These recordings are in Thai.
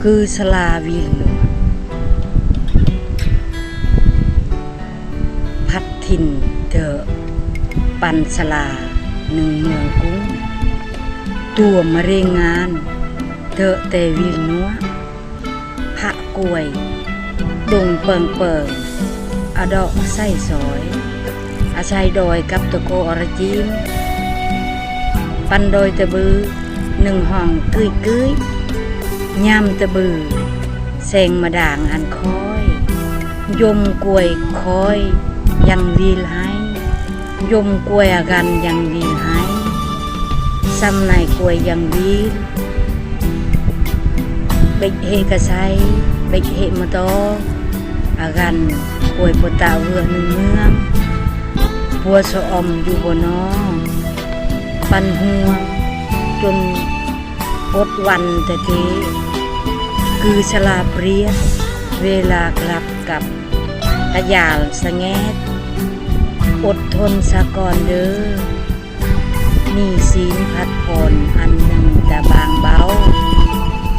คือสลาวิลพัดถิ่นเถอปันสลาหนึ่งเมืองกุ้งตัวมะเร็งงานเถอแต่วิลนัวพระกวยดงเปิงอดอกไส้สอยอาชัยดอยกับตะโกอรจีนปันดอยตะบือหนึ่งห้องกึยยำตะบือแสงมาด่างหันคอยยมกวยคอยยังวีลให้ยมกวยอากันยังวีลให้ซ้ำในกวยยังวีลเบกเฮกะไซเบกเฮมะโตอากันกวยปตาเวือหนึ่งเมืองพัวสอมอยู่บนน้องปันหัวจนปดวันแต่เทคือชลาเปรียเวลากลับกับตะยาลสะแงดอดทนสะก่อนเด้อนี่ศีลพัดผ่อนอันหนึ่งแต่บางเบา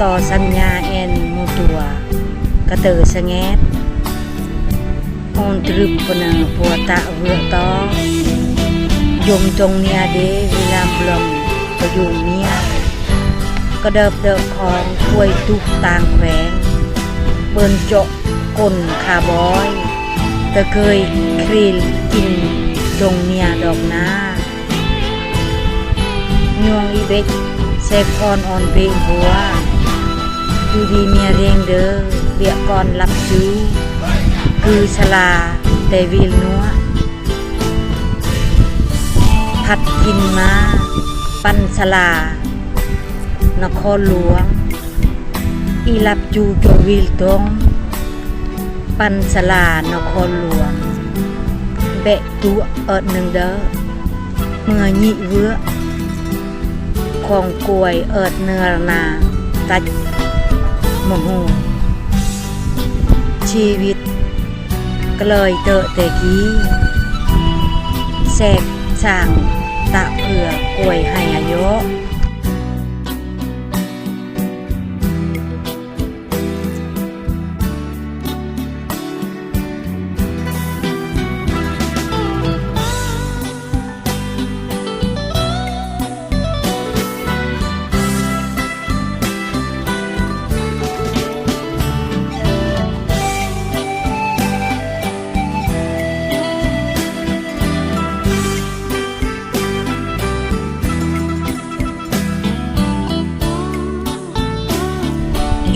ต่อสัญญาแอนมูตัวกระเตอสะแงดออนตรึบปนังปัวตะเวือตอยมจงเนียเดเวลาบลมก็อยู่เมียก็เดิบของควยตุกต่างแขวงเบิ่นเจาะก้นคาบอยแต่เคยครีลกินจงเนียดอกนายวงอีเบ็กเซฟอนออนเพลงหัวอยู่ดีเมียเรียงเด้อเบียก่อนรับจูคือชลาแต่วิลนัวพัดกินมาปันชลานครหลวงอีลับจูโจวิลตงปันชลานครหลวงเบะตัวหนึ่งเด้อเมื่อญิเวือของกวยเนื้อนาตัดมหูชีวิตก็เลยเตอะแต่กี้แสกสั่งตะเผื่อกวยให้อายุ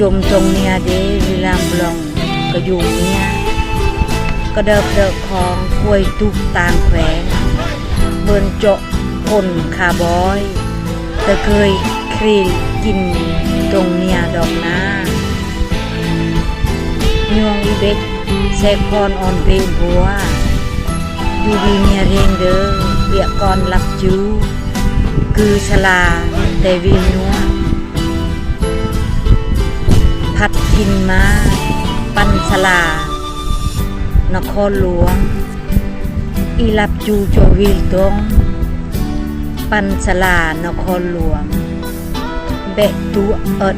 ยมตรงเนียเดเวลาบลองก็อยู่เนียก็เดิบของควยตุกต่างแขวงเบิ่นเจาะคนคาบอยแต่เคยครีลกินตรงเนียดอกนายวงอีเบ็กแซกพรออนเพลงหัวอยู่ดีเมียเรียงเด้อเบียก่อนรับจูคือชลาแต่วิลนัวพัดกินมาปันชลานครหลวงอีลับจูโจวิลตงปันชลานครหลวงเบะตัว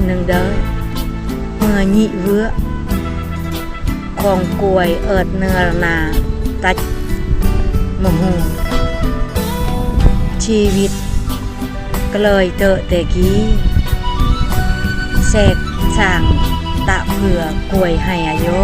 หนึ่งเด้อเมื่อญิเวือของกวยเนื้อนาตัดมหูชีวิตก็เลยเตอะแต่กี้แสกสั่งตะเผื่อกวยให้อายุ